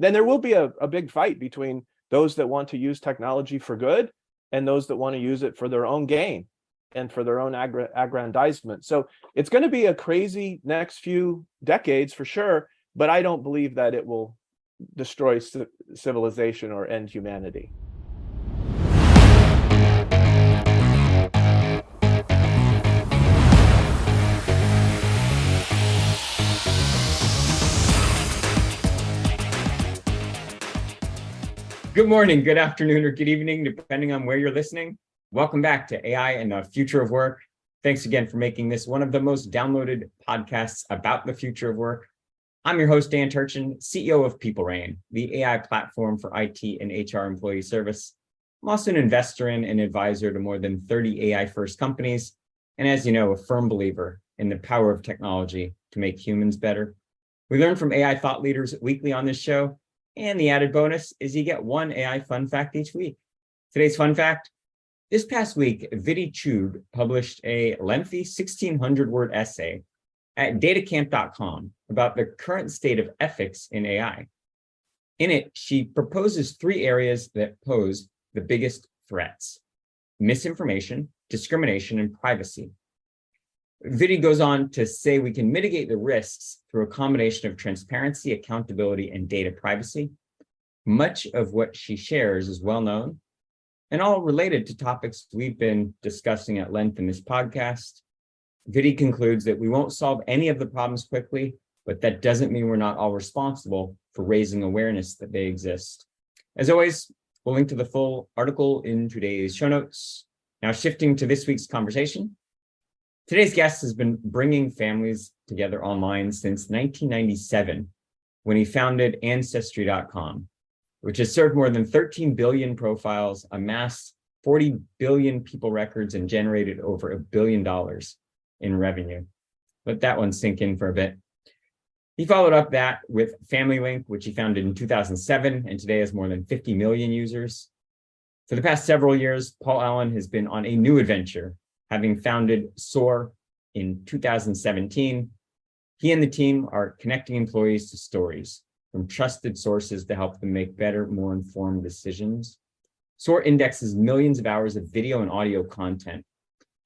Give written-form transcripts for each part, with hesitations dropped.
then there will be a big fight between those that want to use technology for good and those that want to use it for their own gain and for their own aggrandizement. So it's going to be a crazy next few decades for sure, but I don't believe that it will destroy civilization or end humanity. Good morning, good afternoon, or good evening, depending on where you're listening. Welcome back to AI and the Future of Work. Thanks again for making this one of the most downloaded podcasts about the future of work. I'm your host, Dan Turchin, CEO of PeopleRain, the AI platform for IT and HR employee service. I'm also an investor in and advisor to more than 30 AI-first companies, and as you know, a firm believer in the power of technology to make humans better. We learn from AI thought leaders weekly on this show, and the added bonus is you get one AI fun fact each week. Today's fun fact: this past week, Vidhi Chud published a lengthy 1,600-word essay at datacamp.com about the current state of ethics in AI. In it, she proposes 3 areas that pose the biggest threats: misinformation, discrimination, and privacy. Vidhi goes on to say we can mitigate the risks through a combination of transparency, accountability, and data privacy. Much of what she shares is well known and all related to topics we've been discussing at length in this podcast. Vidhi concludes that we won't solve any of the problems quickly, but that doesn't mean we're not all responsible for raising awareness that they exist. As always, we'll link to the full article in today's show notes. Now, shifting to this week's conversation. Today's guest has been bringing families together online since 1997, when he founded Ancestry.com, which has served more than 13 billion profiles, amassed 40 billion people records, and generated over $1 billion in revenue. Let that one sink in for a bit. He followed up that with Family Link, which he founded in 2007, and today has more than 50 million users. For the past several years, Paul Allen has been on a new adventure, having founded Soar in 2017. He and the team are connecting employees to stories from trusted sources to help them make better, more informed decisions. Soar indexes millions of hours of video and audio content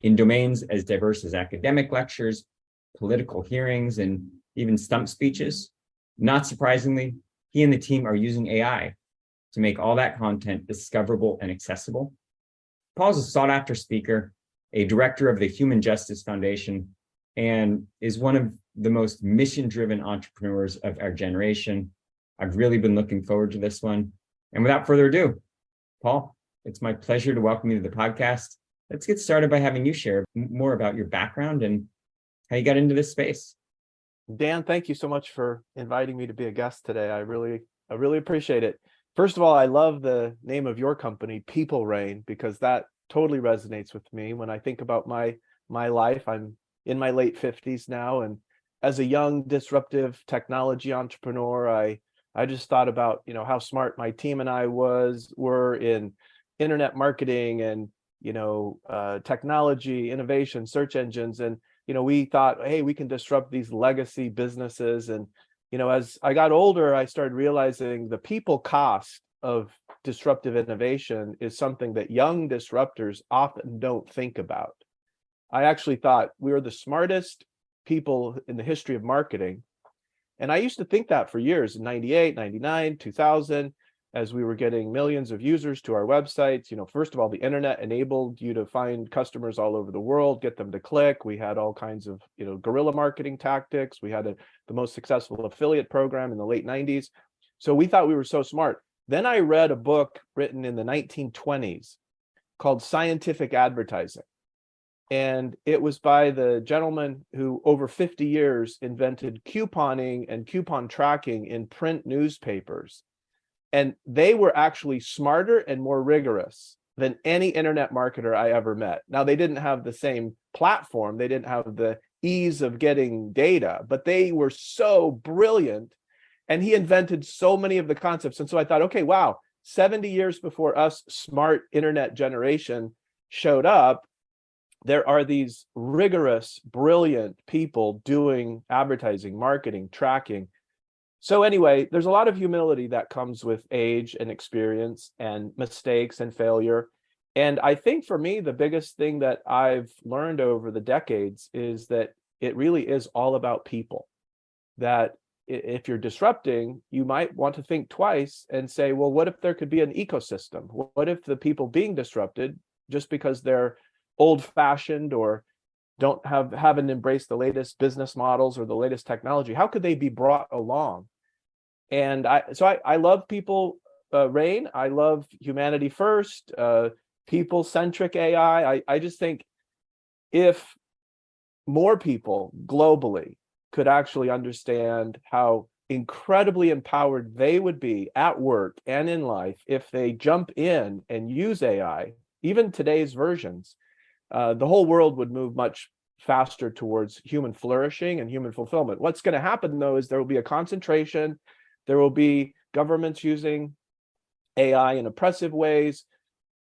in domains as diverse as academic lectures, political hearings, and even stump speeches. Not surprisingly, he and the team are using AI to make all that content discoverable and accessible. Paul's a sought-after speaker, a director of the Human Justice Foundation, and is one of the most mission-driven entrepreneurs of our generation. I've really been looking forward to this one. And without further ado, Paul, it's my pleasure to welcome you to the podcast. Let's get started by having you share more about your background and how you got into this space. Dan, thank you so much for inviting me to be a guest today. I really appreciate it. First of all, I love the name of your company, PeopleRain, because that totally resonates with me. When I think about my life, I'm in my late 50s now, and as a young disruptive technology entrepreneur, I just thought about how smart my team and I were in internet marketing and technology, innovation, search engines, and we thought, hey, we can disrupt these legacy businesses. And as I got older, I started realizing the people cost of disruptive innovation is something that young disruptors often don't think about. I actually thought we were the smartest people in the history of marketing. And I used to think that for years, in 98, 99, 2000, as we were getting millions of users to our websites. First of all, the internet enabled you to find customers all over the world, get them to click. We had all kinds of, guerrilla marketing tactics. We had the most successful affiliate program in the late 90s. So we thought we were so smart. Then I read a book written in the 1920s called Scientific Advertising. And it was by the gentleman who, over 50 years, invented couponing and coupon tracking in print newspapers. And they were actually smarter and more rigorous than any internet marketer I ever met. Now, they didn't have the same platform. They didn't have the ease of getting data, but they were so brilliant. And he invented so many of the concepts. And so I thought, okay, wow, 70 years before us smart internet generation showed up, there are these rigorous, brilliant people doing advertising, marketing, tracking. So anyway, there's a lot of humility that comes with age and experience and mistakes and failure. And I think for me, the biggest thing that I've learned over the decades is that it really is all about people. That if you're disrupting, you might want to think twice and say, well, what if there could be an ecosystem? What if the people being disrupted, just because they're old-fashioned or haven't embraced the latest business models or the latest technology, how could they be brought along? And I love people reign. I love humanity first, people-centric AI. I just think if more people globally could actually understand how incredibly empowered they would be at work and in life if they jump in and use AI, even today's versions, the whole world would move much faster towards human flourishing and human fulfillment. What's going to happen, though, is there will be a concentration. There will be governments using AI in oppressive ways,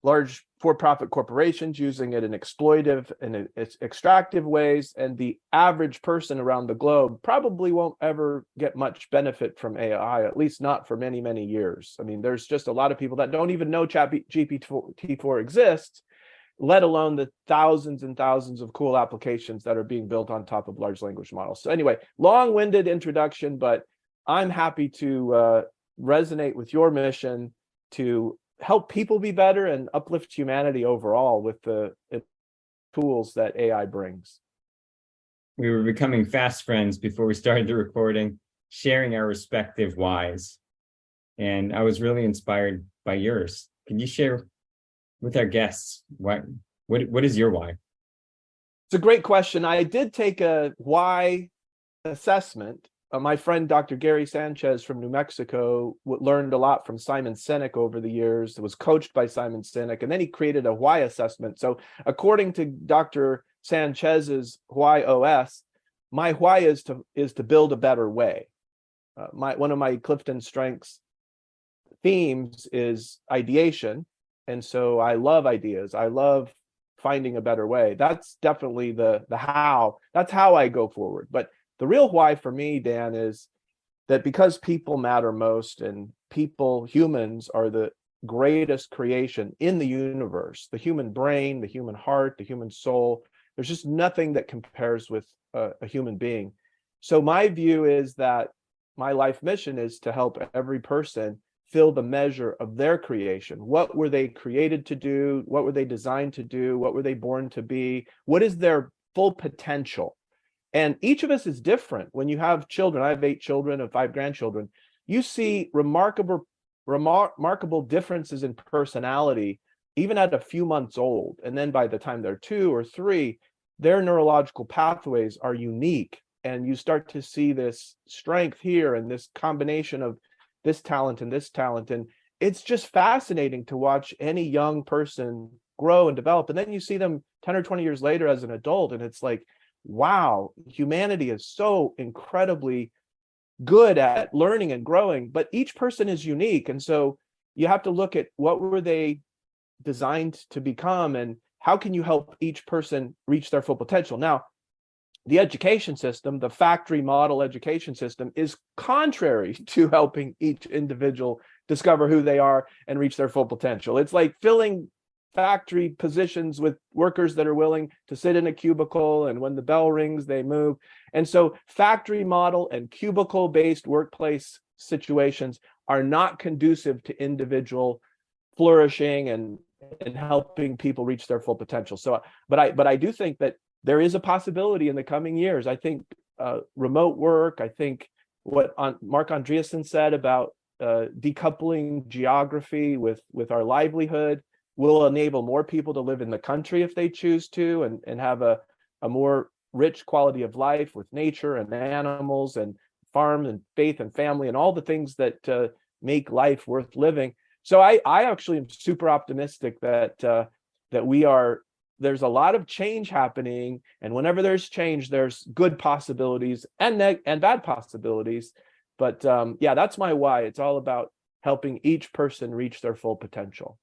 large for-profit corporations using it in exploitive and extractive ways, and the average person around the globe probably won't ever get much benefit from AI, at least not for many, many years. I mean, there's just a lot of people that don't even know GPT-4 exists, let alone the thousands and thousands of cool applications that are being built on top of large language models. So anyway, long-winded introduction, but I'm happy to resonate with your mission to help people be better and uplift humanity overall with the tools that AI brings. We were becoming fast friends before we started the recording, sharing our respective whys. And I was really inspired by yours. Can you share with our guests what is your why? It's a great question. I did take a why assessment. My friend, Dr. Gary Sanchez from New Mexico, learned a lot from Simon Sinek over the years, was coached by Simon Sinek, and then he created a why assessment. So according to Dr. Sanchez's why OS, my why is to build a better way. One of my Clifton Strengths themes is ideation. And so I love ideas. I love finding a better way. That's definitely the how. That's how I go forward. But the real why for me, Dan, is that because people matter most and humans are the greatest creation in the universe, the human brain, the human heart, the human soul, there's just nothing that compares with a human being. So my view is that my life mission is to help every person fill the measure of their creation. What were they created to do? What were they designed to do? What were they born to be? What is their full potential? And each of us is different. When you have children, I have 8 children and 5 grandchildren, you see remarkable differences in personality, even at a few months old. And then by the time they're 2 or 3, their neurological pathways are unique. And you start to see this strength here and this combination of this talent and this talent. And it's just fascinating to watch any young person grow and develop. And then you see them 10 or 20 years later as an adult, and it's like, wow, humanity is so incredibly good at learning and growing, but each person is unique. And so you have to look at what were they designed to become and how can you help each person reach their full potential. Now, the education system, the factory model education system, is contrary to helping each individual discover who they are and reach their full potential. It's like filling factory positions with workers that are willing to sit in a cubicle, and when the bell rings, they move. And so factory model and cubicle-based workplace situations are not conducive to individual flourishing and helping people reach their full potential. So, but I do think that there is a possibility in the coming years. I think remote work, I think what Mark Andreessen said about decoupling geography with our livelihood will enable more people to live in the country if they choose to, and have a more rich quality of life with nature and animals and farm and faith and family and all the things that make life worth living. So I actually am super optimistic that there's a lot of change happening, and whenever there's change, there's good possibilities and bad possibilities. But yeah, that's my why. It's all about helping each person reach their full potential.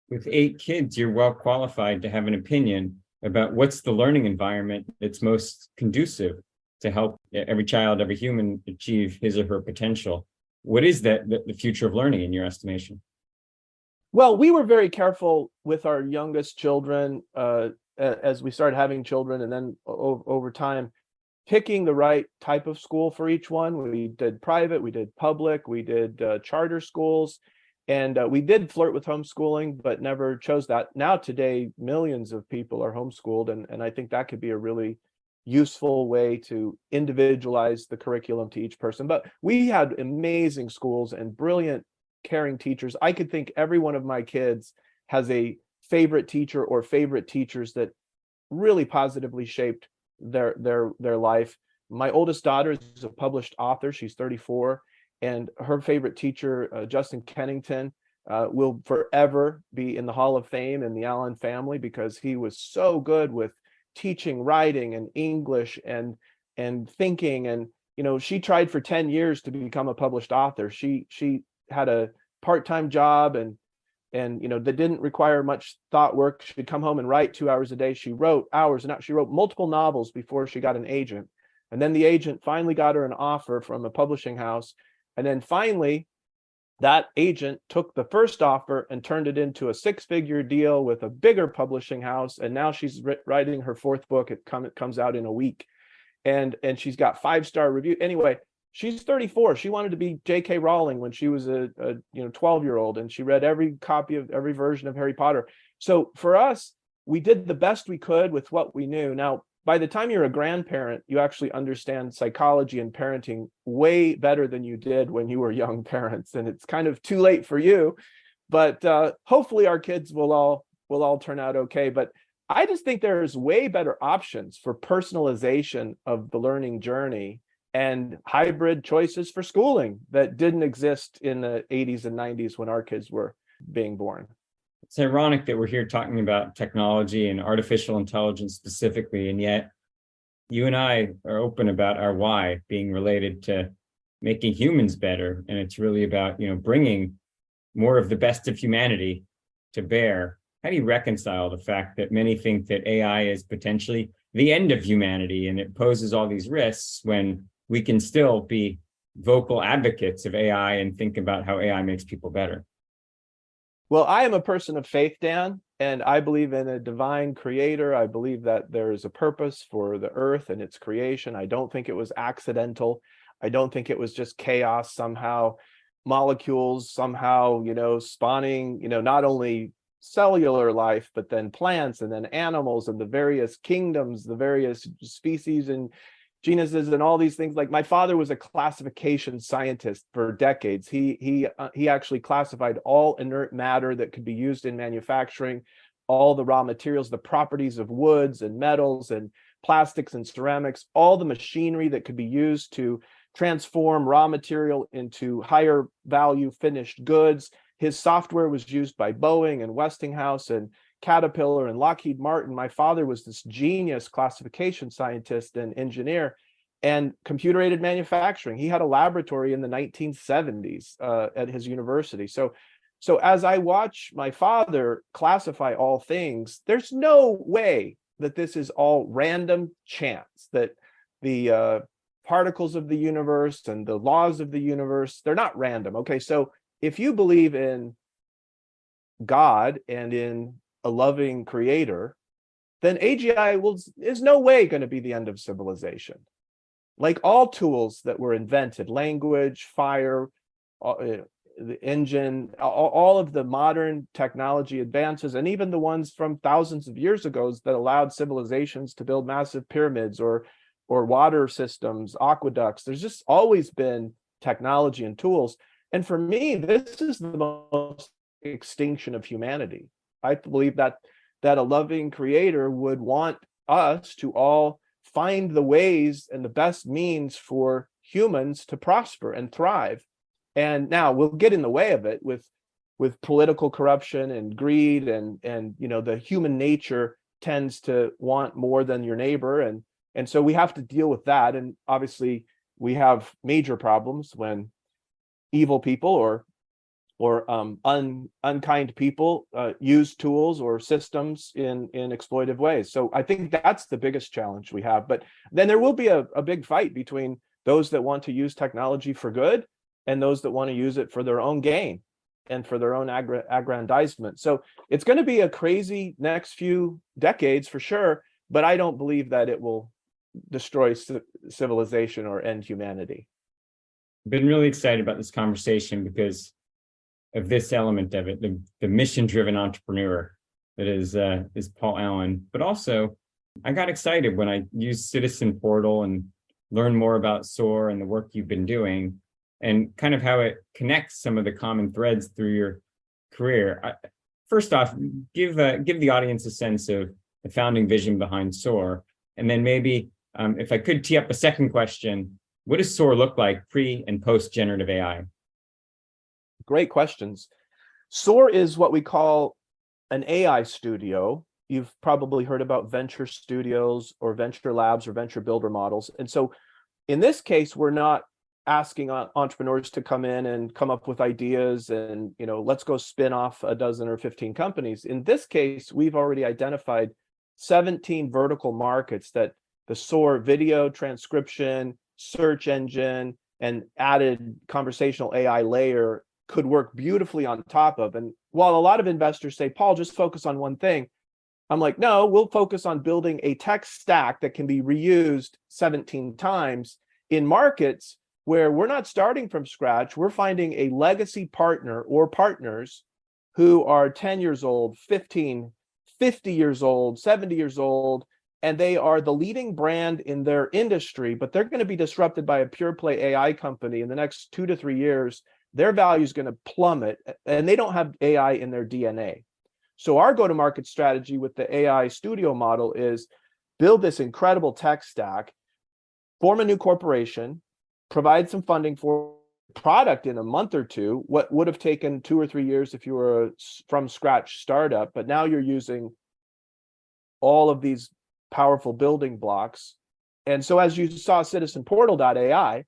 With 8 kids, you're well qualified to have an opinion about what's the learning environment that's most conducive to help every child, every human achieve his or her potential. What is the future of learning in your estimation? Well, we were very careful with our youngest children as we started having children, and then over time, picking the right type of school for each one. We did private, we did public, we did charter schools, and we did flirt with homeschooling, but never chose that. Now today, millions of people are homeschooled, and I think that could be a really useful way to individualize the curriculum to each person. But we had amazing schools and brilliant, caring teachers. I could think every one of my kids has a favorite teacher or favorite teachers that really positively shaped their life. My oldest daughter is a published author. She's 34, and her favorite teacher, Justin Kennington, will forever be in the Hall of Fame in the Allen family, because he was so good with teaching writing and English and thinking. And she tried for 10 years to become a published author. She had a part-time job and that didn't require much thought work. She'd come home and write 2 hours a day. She wrote hours and she wrote multiple novels before she got an agent. And then the agent finally got her an offer from a publishing house. And then finally, that agent took the first offer and turned it into a 6-figure deal with a bigger publishing house. And now she's writing her 4th book. It comes out in a week. And she's got 5-star review. Anyway, she's 34. She wanted to be J.K. Rowling when she was a 12-year-old, and she read every copy of every version of Harry Potter. So for us, we did the best we could with what we knew. Now, by the time you're a grandparent, you actually understand psychology and parenting way better than you did when you were young parents, and it's kind of too late for you. But hopefully, our kids will all turn out okay. But I just think there's way better options for personalization of the learning journey and hybrid choices for schooling that didn't exist in the 80s and 90s when our kids were being born. It's ironic that we're here talking about technology and artificial intelligence specifically, and yet you and I are open about our why being related to making humans better. And it's really about, bringing more of the best of humanity to bear. How do you reconcile the fact that many think that AI is potentially the end of humanity and it poses all these risks, when we can still be vocal advocates of AI and think about how AI makes people better? Well, I am a person of faith, Dan, and I believe in a divine creator. I believe that there is a purpose for the earth and its creation. I don't think it was accidental. I don't think it was just chaos somehow, molecules somehow, spawning, not only cellular life, but then plants and then animals and the various kingdoms, the various species and genuses and all these things. Like, my father was a classification scientist for decades. He actually classified all inert matter that could be used in manufacturing, all the raw materials, the properties of woods and metals and plastics and ceramics, all the machinery that could be used to transform raw material into higher value finished goods. His software was used by Boeing and Westinghouse and Caterpillar and Lockheed Martin. My father was this genius classification scientist and engineer and computer-aided manufacturing. He had a laboratory in the 1970s at his university. So as I watch my father classify all things, there's no way that this is all random chance, that the particles of the universe and the laws of the universe, they're not random. Okay, so if you believe in God and in a loving creator, then AGI is no way going to be the end of civilization. Like all tools that were invented, language, fire, the engine, all of the modern technology advances, and even the ones from thousands of years ago that allowed civilizations to build massive pyramids or water systems, aqueducts. There's just always been technology and tools. And for me, this is the most extinction of humanity. I believe that a loving creator would want us to all find the ways and the best means for humans to prosper and thrive. And now we'll get in the way of it with political corruption and greed, and the human nature tends to want more than your neighbor, and so we have to deal with that. And obviously we have major problems when evil people or or unkind people use tools or systems in exploitive ways. So I think that's the biggest challenge we have. But then there will be a big fight between those that want to use technology for good and those that want to use it for their own gain and for their own aggrandizement. So it's going to be a crazy next few decades for sure, but I don't believe that it will destroy civilization or end humanity. I've been really excited about this conversation because of this element of it, the mission-driven entrepreneur that is Paul Allen. But also, I got excited when I used Citizen Portal and learned more about Soar and the work you've been doing, and kind of how it connects some of the common threads through your career. First off, give the audience a sense of the founding vision behind Soar, and then maybe if I could tee up a second question, what does Soar look like pre and post generative AI? Great questions. Soar is what we call an AI studio. You've probably heard about venture studios or venture labs or venture builder models. And so in this case, we're not asking entrepreneurs to come in and come up with ideas and, let's go spin off a dozen or 15 companies. In this case, we've already identified 17 vertical markets that the Soar video transcription, search engine, and added conversational AI layer could work beautifully on top of. And while a lot of investors say, Paul, just focus on one thing, I'm like, no, we'll focus on building a tech stack that can be reused 17 times in markets where we're not starting from scratch. We're finding a legacy partner or partners who are 10 years old, 15, 50 years old, 70 years old, and they are the leading brand in their industry, but they're going to be disrupted by a pure play AI company in the next 2 to 3 years. Their value is going to plummet, and they don't have AI in their DNA. So our go-to-market strategy with the AI studio model is build this incredible tech stack, form a new corporation, provide some funding for product in a month or two, what would have taken 2 or 3 years if you were a from scratch startup, but now you're using all of these powerful building blocks. And so as you saw citizenportal.ai,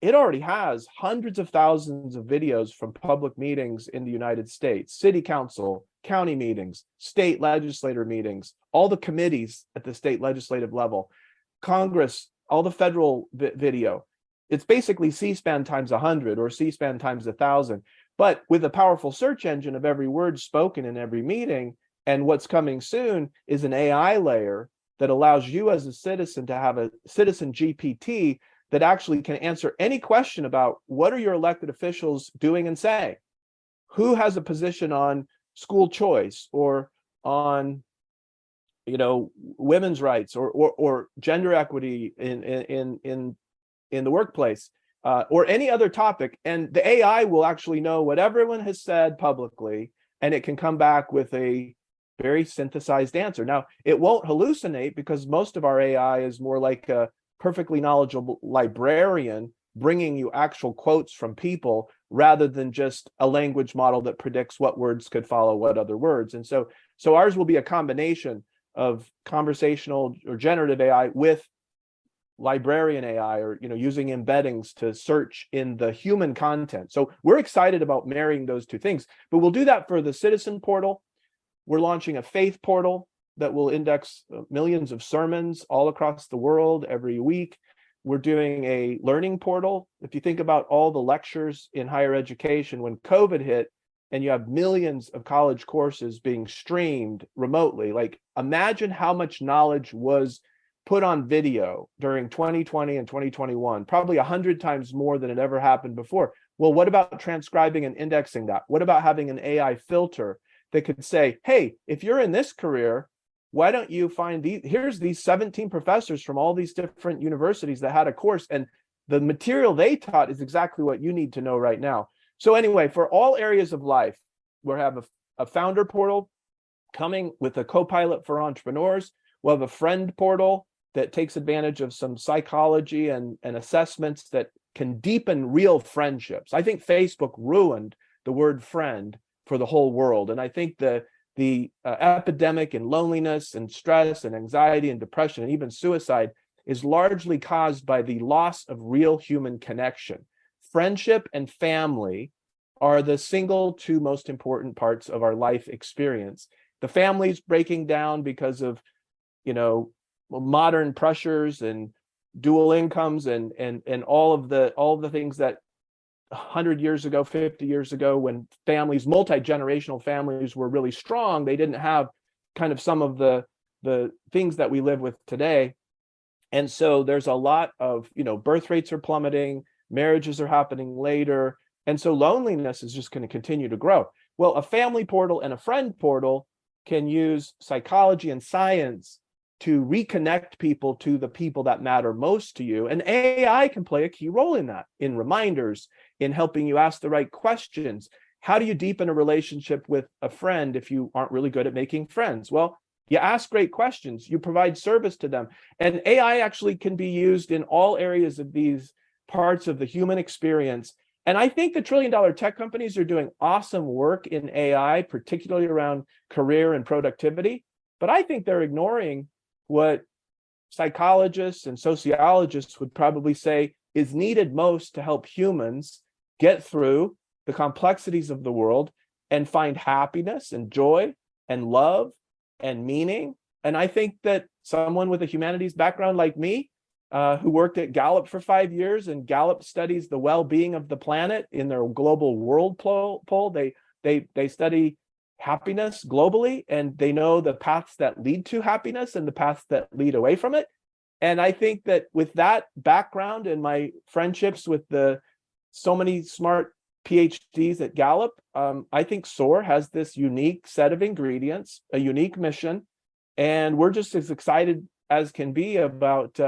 it already has hundreds of thousands of videos from public meetings in the United States, city council, county meetings, state legislator meetings, all the committees at the state legislative level, Congress, all the federal video. It's basically C-SPAN times 100 or C-SPAN times 1,000, but with a powerful search engine of every word spoken in every meeting. And what's coming soon is an AI layer that allows you as a citizen to have a CitizenGPT that actually can answer any question about what are your elected officials doing and saying? Who has a position on school choice or on, women's rights or gender equity in the workplace or any other topic? And the AI will actually know what everyone has said publicly, and it can come back with a very synthesized answer. Now, it won't hallucinate because most of our AI is more like a perfectly knowledgeable librarian bringing you actual quotes from people rather than just a language model that predicts what words could follow what other words. And so ours will be a combination of conversational or generative AI with librarian AI, or using embeddings to search in the human content. So we're excited about marrying those two things, but we'll do that for the Citizen Portal. We're launching a faith portal that will index millions of sermons all across the world every week. We're doing a learning portal. If you think about all the lectures in higher education, when COVID hit and you have millions of college courses being streamed remotely, like imagine how much knowledge was put on video during 2020 and 2021, probably 100 times more than had ever happened before. Well, what about transcribing and indexing that? What about having an AI filter that could say, hey, if you're in this career, why don't you find here's these 17 professors from all these different universities that had a course, and the material they taught is exactly what you need to know right now. So anyway, for all areas of life, we'll have a founder portal coming with a co-pilot for entrepreneurs. We'll have a friend portal that takes advantage of some psychology and assessments that can deepen real friendships. I think Facebook ruined the word friend for the whole world. And I think the epidemic in loneliness and stress and anxiety and depression and even suicide is largely caused by the loss of real human connection. Friendship and family are the single two most important parts of our life experience. The family's breaking down because of, modern pressures and dual incomes and all of the things that 100 years ago, 50 years ago, when families, multi-generational families, were really strong, they didn't have kind of some of the things that we live with today. And so there's a lot of, birth rates are plummeting, marriages are happening later, and so loneliness is just going to continue to grow. Well, a family portal and a friend portal can use psychology and science to reconnect people to the people that matter most to you. And AI can play a key role in that, in reminders, in helping you ask the right questions. How do you deepen a relationship with a friend if you aren't really good at making friends? Well, you ask great questions, you provide service to them. And AI actually can be used in all areas of these parts of the human experience. And I think the trillion-dollar tech companies are doing awesome work in AI, particularly around career and productivity. But I think they're ignoring what psychologists and sociologists would probably say is needed most to help humans get through the complexities of the world and find happiness and joy and love and meaning. And I think that someone with a humanities background like me, who worked at Gallup for 5 years, and Gallup studies the well-being of the planet in their global world poll, they study happiness globally, and they know the paths that lead to happiness and the paths that lead away from it. And I think that with that background and my friendships with so many smart PhDs at Gallup, I think Soar has this unique set of ingredients, a unique mission, and we're just as excited as can be about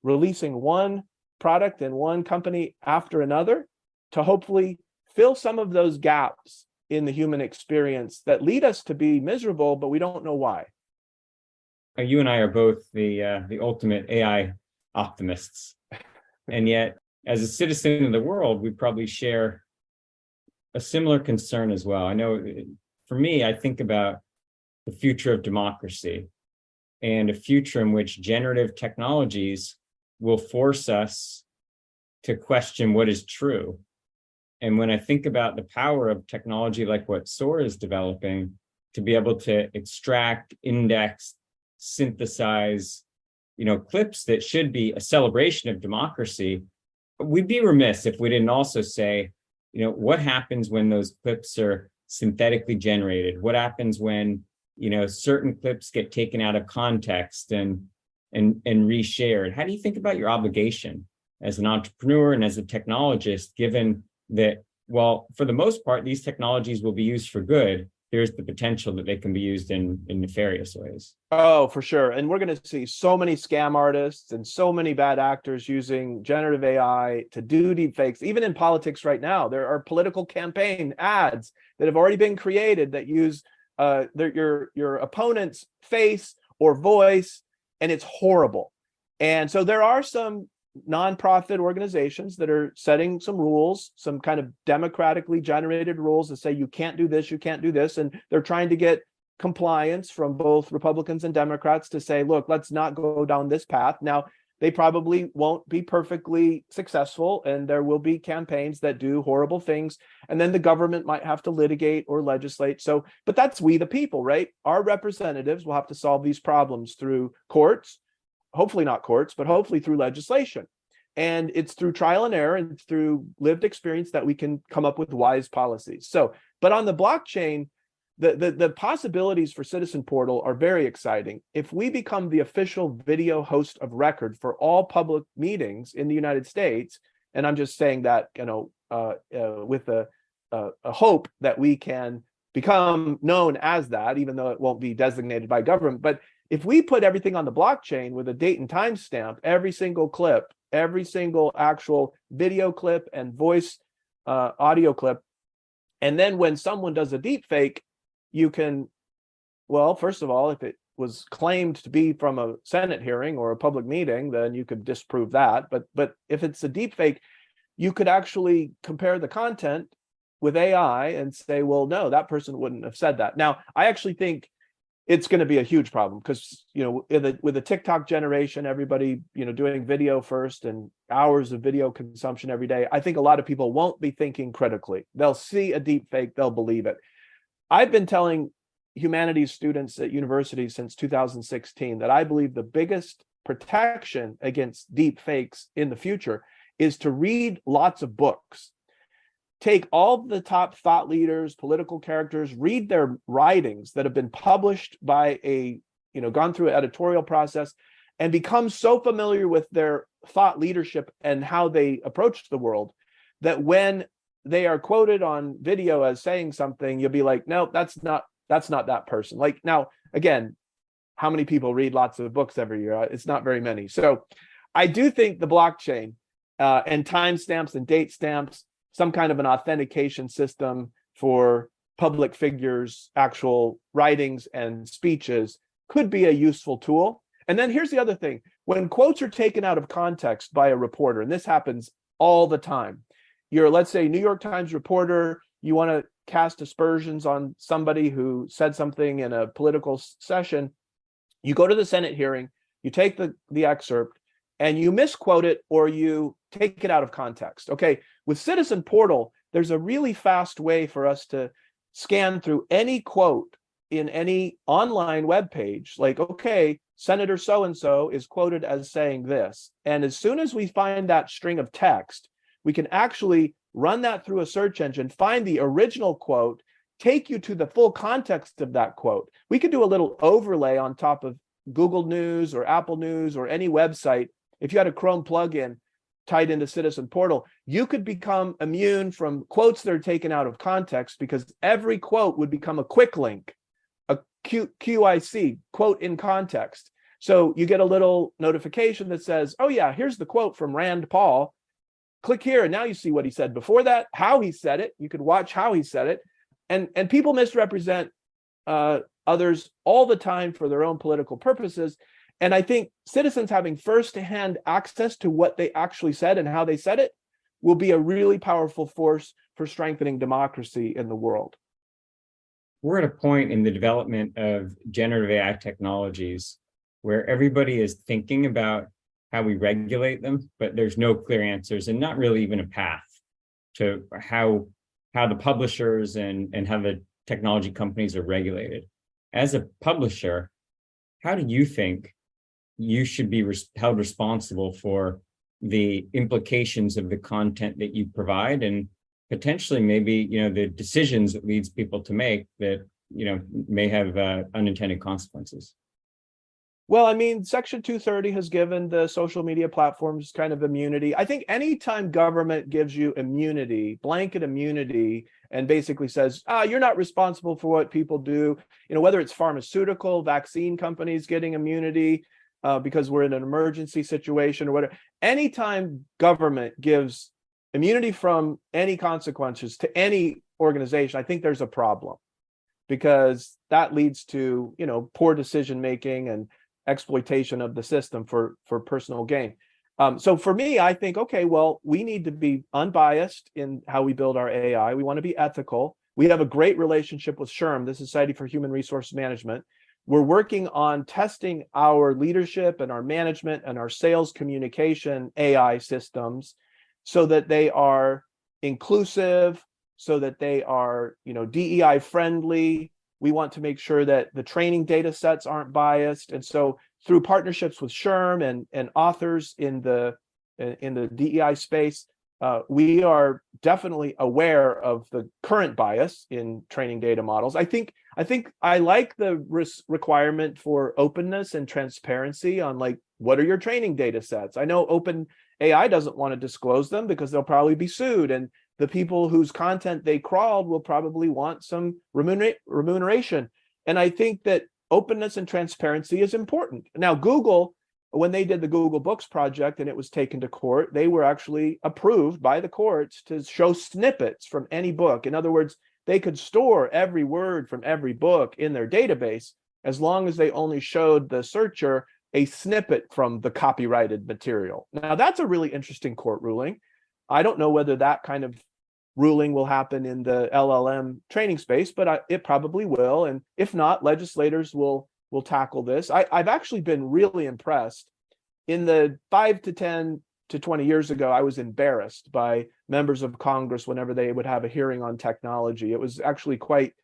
releasing one product and one company after another to hopefully fill some of those gaps in the human experience that lead us to be miserable, but we don't know why. You and I are both the ultimate AI optimists. And yet, as a citizen of the world, we probably share a similar concern as well. I know for me, I think about the future of democracy and a future in which generative technologies will force us to question what is true. And when I think about the power of technology like what Soar is developing to be able to extract, index, synthesize, clips that should be a celebration of democracy, we'd be remiss if we didn't also say, what happens when those clips are synthetically generated? What happens when, certain clips get taken out of context and reshared? How do you think about your obligation as an entrepreneur and as a technologist, given that, well, for the most part, these technologies will be used for good, there's the potential that they can be used in nefarious ways? Oh, for sure. And we're going to see so many scam artists and so many bad actors using generative AI to do deepfakes. Even in politics right now, there are political campaign ads that have already been created that use your opponent's face or voice, and it's horrible. And so there are some nonprofit organizations that are setting some rules, some kind of democratically generated rules that say you can't do this, you can't do this. And they're trying to get compliance from both Republicans and Democrats to say, look, let's not go down this path. Now, they probably won't be perfectly successful, and there will be campaigns that do horrible things, and then the government might have to litigate or legislate. So, but that's we the people, right? Our representatives will have to solve these problems through courts, hopefully not courts, but hopefully through legislation. And it's through trial and error and through lived experience that we can come up with wise policies. So, but on the blockchain, the possibilities for Citizen Portal are very exciting. If we become the official video host of record for all public meetings in the United States, and I'm just saying that, with a hope that we can become known as that, even though it won't be designated by government. But if we put everything on the blockchain with a date and time stamp, every single clip, every single actual video clip and voice audio clip, and then when someone does a deep fake, you can, well, first of all, if it was claimed to be from a Senate hearing or a public meeting, then you could disprove that. But if it's a deep fake, you could actually compare the content with AI and say, well, no, that person wouldn't have said that. Now, I actually think it's going to be a huge problem because, with the TikTok generation, everybody, doing video first and hours of video consumption every day. I think a lot of people won't be thinking critically. They'll see a deep fake, they'll believe it. I've been telling humanities students at universities since 2016 that I believe the biggest protection against deep fakes in the future is to read lots of books. Take all the top thought leaders, political characters, read their writings that have been published by gone through an editorial process, and become so familiar with their thought leadership and how they approached the world that when they are quoted on video as saying something, you'll be like, no, that's not that person. Like, now, again, how many people read lots of books every year? It's not very many. So I do think the blockchain and timestamps and date stamps, some kind of an authentication system for public figures' actual writings and speeches could be a useful tool. And then here's the other thing. When quotes are taken out of context by a reporter, and this happens all the time, you're, let's say, New York Times reporter, you want to cast aspersions on somebody who said something in a political session, you go to the Senate hearing, you take the excerpt, and you misquote it or you take it out of context. Okay, with Citizen Portal, there's a really fast way for us to scan through any quote in any online web page. Like, okay, Senator so-and-so is quoted as saying this. And as soon as we find that string of text, we can actually run that through a search engine, find the original quote, take you to the full context of that quote. We could do a little overlay on top of Google News or Apple News or any website. If you had a Chrome plugin tied into Citizen Portal, you could become immune from quotes that are taken out of context because every quote would become a quick link, a QIC, quote in context. So you get a little notification that says, oh yeah, here's the quote from Rand Paul. Click here, and now you see what he said before that, how he said it. You could watch how he said it. And people misrepresent others all the time for their own political purposes. And I think citizens having first-hand access to what they actually said and how they said it will be a really powerful force for strengthening democracy in the world. We're at a point in the development of generative AI technologies where everybody is thinking about how we regulate them, but there's no clear answers and not really even a path to how the publishers and how the technology companies are regulated. As a publisher, how do you think you should be held responsible for the implications of the content that you provide and potentially maybe, the decisions it leads people to make that, may have unintended consequences? Well, I mean, Section 230 has given the social media platforms kind of immunity. I think anytime government gives you immunity, blanket immunity, and basically says, you're not responsible for what people do, whether it's pharmaceutical, vaccine companies getting immunity because we're in an emergency situation or whatever, anytime government gives immunity from any consequences to any organization, I think there's a problem because that leads to, poor decision-making and exploitation of the system for personal gain. So for me, I think, okay, well, we need to be unbiased in how we build our AI. We want to be ethical. We have a great relationship with SHRM, the Society for Human Resource Management. We're working on testing our leadership and our management and our sales communication AI systems so that they are inclusive, so that they are, DEI friendly. We want to make sure that the training data sets aren't biased. And so through partnerships with SHRM and authors in the DEI space, we are definitely aware of the current bias in training data models. I think I like the requirement for openness and transparency on what are your training data sets? I know OpenAI doesn't want to disclose them because they'll probably be sued, and the people whose content they crawled will probably want some remuneration. And I think that openness and transparency is important. Now, Google, when they did the Google Books project and it was taken to court, they were actually approved by the courts to show snippets from any book. In other words, they could store every word from every book in their database as long as they only showed the searcher a snippet from the copyrighted material. Now, that's a really interesting court ruling. I don't know whether that kind of ruling will happen in the LLM training space, but it probably will. And if not, legislators will tackle this. I've actually been really impressed. In the 5 to 10 to 20 years ago, I was embarrassed by members of Congress whenever they would have a hearing on technology. It was actually quite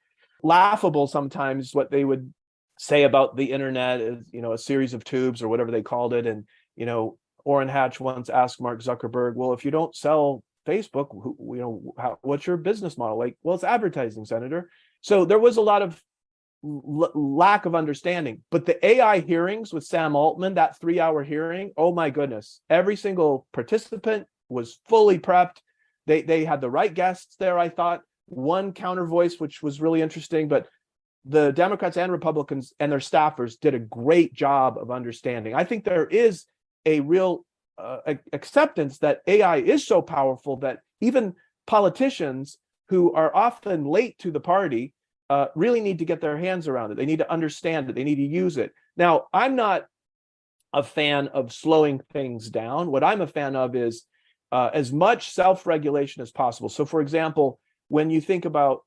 laughable sometimes what they would say about the internet as, a series of tubes or whatever they called it. And, Orrin Hatch once asked Mark Zuckerberg, well, if you don't sell Facebook, what's your business model? Like, well, it's advertising, Senator. So there was a lot of lack of understanding. But the AI hearings with Sam Altman, that 3-hour hearing, oh my goodness, every single participant was fully prepped. They had the right guests there, I thought. One counter voice, which was really interesting, but the Democrats and Republicans and their staffers did a great job of understanding. I think there is a real acceptance that AI is so powerful that even politicians who are often late to the party really need to get their hands around it. They need to understand it. They need to use it. Now, I'm not a fan of slowing things down. What I'm a fan of is as much self-regulation as possible. So, for example, when you think about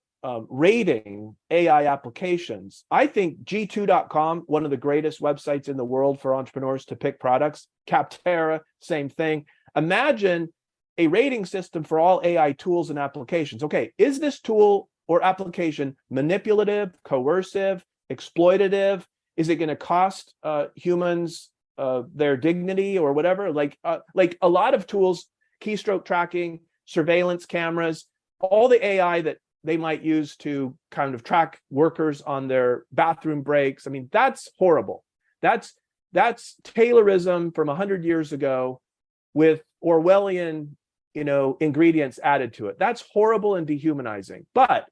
rating AI applications, I think G2.com, one of the greatest websites in the world for entrepreneurs to pick products, Capterra, same thing. Imagine a rating system for all AI tools and applications. Okay, is this tool or application manipulative, coercive, exploitative? Is it going to cost humans their dignity or whatever? Like a lot of tools, keystroke tracking, surveillance cameras, all the AI that they might use to kind of track workers on their bathroom breaks. I mean, that's horrible. That's Taylorism from 100 years ago with Orwellian, ingredients added to it. That's horrible and dehumanizing. But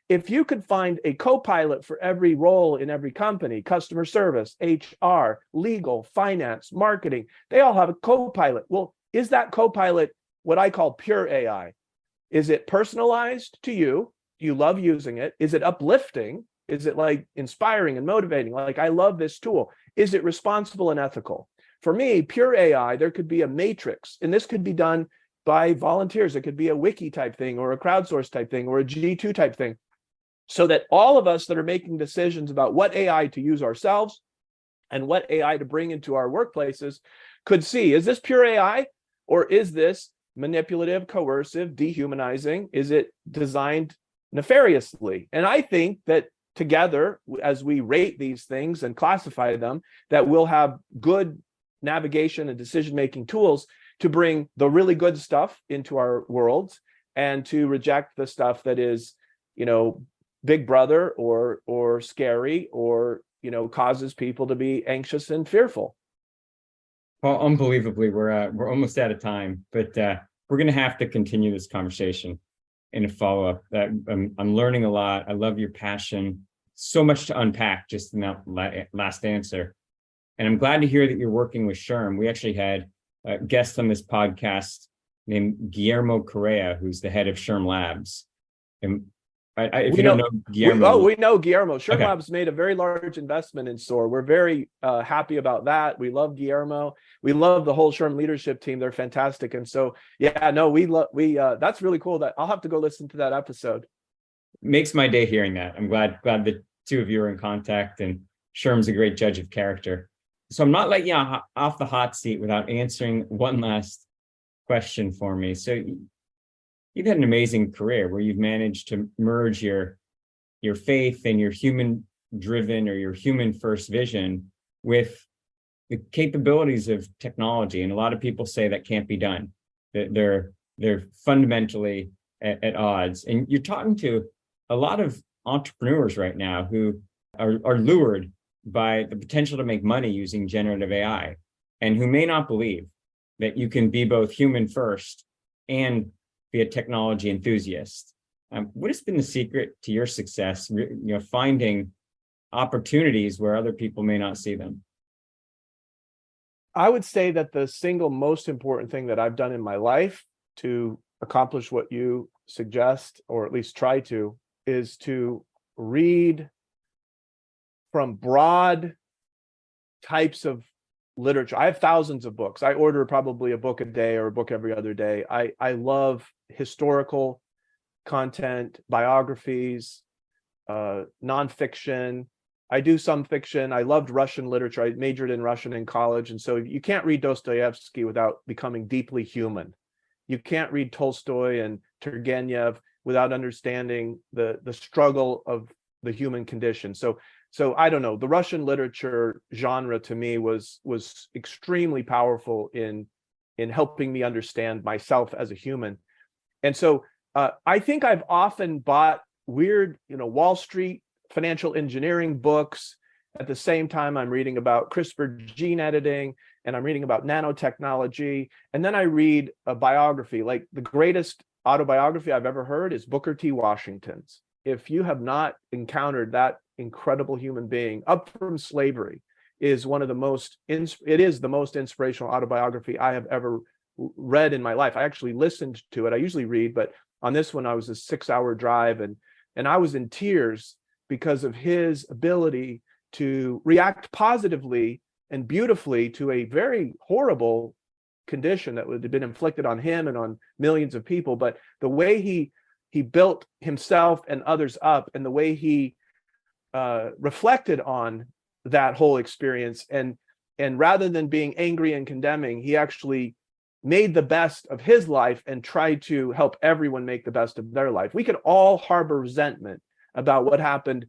if you could find a co-pilot for every role in every company, customer service, HR, legal, finance, marketing, they all have a co-pilot. Well, is that co-pilot what I call pure AI? Is it personalized to you? Do you love using it? Is it uplifting? Is it like inspiring and motivating? Like, I love this tool. Is it responsible and ethical? For me, pure AI, there could be a matrix, and this could be done by volunteers. It could be a wiki type thing or a crowdsource type thing or a G2 type thing, so that all of us that are making decisions about what AI to use ourselves and what AI to bring into our workplaces could see, is this pure AI or is this manipulative, coercive, dehumanizing? Is it designed nefariously? And I think that together, as we rate these things and classify them, that we'll have good navigation and decision-making tools to bring the really good stuff into our worlds and to reject the stuff that is, big brother or scary or, causes people to be anxious and fearful. Well, unbelievably, we're almost out of time, but we're going to have to continue this conversation in a follow-up. I'm learning a lot. I love your passion. So much to unpack just in that last answer. And I'm glad to hear that you're working with SHRM. We actually had a guest on this podcast named Guillermo Correa, who's the head of SHRM Labs. And if you don't know Guillermo. We know Guillermo. SHRM Okay. Labs made a very large investment in Soar. We're very happy about that. We love Guillermo. We love the whole SHRM leadership team. They're fantastic. And so, that's really cool. That I'll have to go listen to that episode. Makes my day hearing that. I'm glad the two of you are in contact, and SHRM's a great judge of character. So I'm not letting you off the hot seat without answering one last question for me. So you've had an amazing career where you've managed to merge your faith and your human-driven or your human-first vision with the capabilities of technology. And a lot of people say that can't be done. That they're fundamentally at odds. And you're talking to a lot of entrepreneurs right now who are lured by the potential to make money using generative AI, and who may not believe that you can be both human first and be a technology enthusiast. What has been the secret to your success, finding opportunities where other people may not see them? I would say that the single most important thing that I've done in my life to accomplish what you suggest, or at least try to, is to read from broad types of literature. I have thousands of books. I order probably a book a day or a book every other day. I love historical content, biographies, nonfiction. I do some fiction. I loved Russian literature. I majored in Russian in college. And so you can't read Dostoevsky without becoming deeply human. You can't read Tolstoy and Turgenev without understanding the struggle of the human condition. So I don't know, the Russian literature genre to me was extremely powerful in helping me understand myself as a human. And so I think I've often bought weird, Wall Street financial engineering books. At the same time, I'm reading about CRISPR gene editing, and I'm reading about nanotechnology. And then I read a biography. Like, the greatest autobiography I've ever heard is Booker T. Washington's. If you have not encountered that incredible human being, up from slavery, is one of the most, it is the most inspirational autobiography I have ever read in my life. I actually listened to it. I usually read, but on this one, I was a 6-hour drive, and I was in tears because of his ability to react positively and beautifully to a very horrible condition that would have been inflicted on him and on millions of people. But the way he built himself and others up, and the way he reflected on that whole experience, and rather than being angry and condemning, he actually made the best of his life and tried to help everyone make the best of their life. We could all harbor resentment about what happened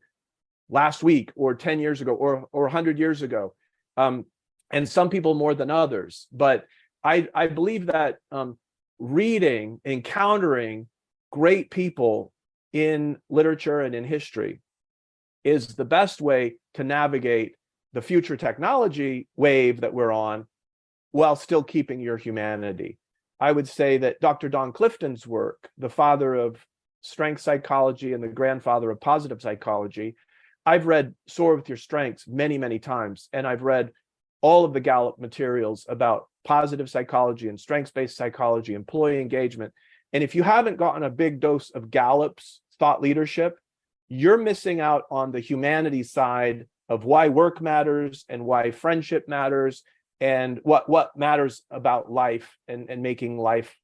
last week or 10 years ago or 100 years ago, and some people more than others. But I believe that reading, encountering great people in literature and in history is the best way to navigate the future technology wave that we're on, while still keeping your humanity. I would say that Dr. Don Clifton's work, the father of strength psychology and the grandfather of positive psychology, I've read Soar with Your Strengths many, many times, and I've read all of the Gallup materials about positive psychology and strengths-based psychology, employee engagement. And if you haven't gotten a big dose of Gallup's thought leadership, you're missing out on the humanities side of why work matters and why friendship matters, and what matters about life and making life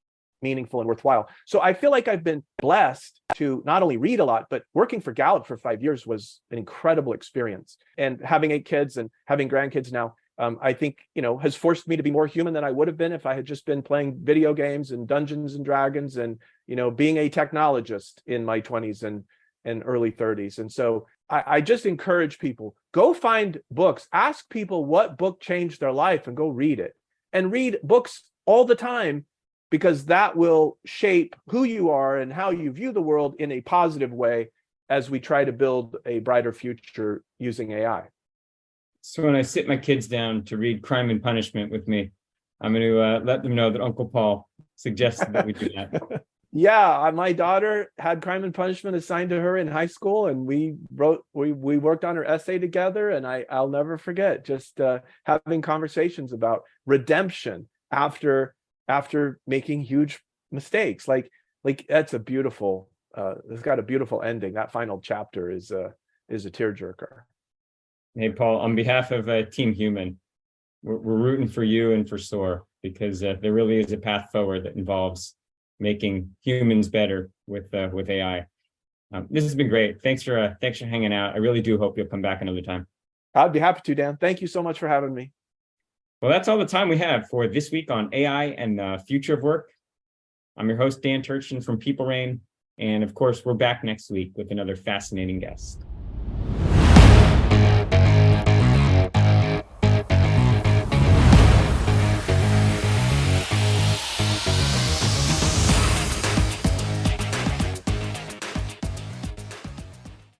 meaningful and worthwhile. So I feel like I've been blessed to not only read a lot, but working for Gallup for 5 years was an incredible experience. And having 8 kids and having grandkids now, I think, has forced me to be more human than I would have been if I had just been playing video games and Dungeons and Dragons and, being a technologist in my 20s and early 30s. And so I just encourage people, go find books, ask people what book changed their life, and go read it. And read books all the time, because that will shape who you are and how you view the world in a positive way as we try to build a brighter future using AI. So when I sit my kids down to read Crime and Punishment with me, I'm going to let them know that Uncle Paul suggested that we do that. Yeah, my daughter had Crime and Punishment assigned to her in high school, and we worked on her essay together, and I'll never forget just having conversations about redemption after making huge mistakes. Like that's a beautiful, it's got a beautiful ending. That final chapter is a tearjerker. Hey, Paul, on behalf of Team Human, we're rooting for you and for Soar, because there really is a path forward that involves making humans better with AI. This has been great. Thanks for hanging out. I really do hope you'll come back another time. I'd be happy to, Dan. Thank you so much for having me. Well, that's all the time we have for this week on AI and the future of work. I'm your host, Dan Turchin from PeopleRain. And of course, we're back next week with another fascinating guest.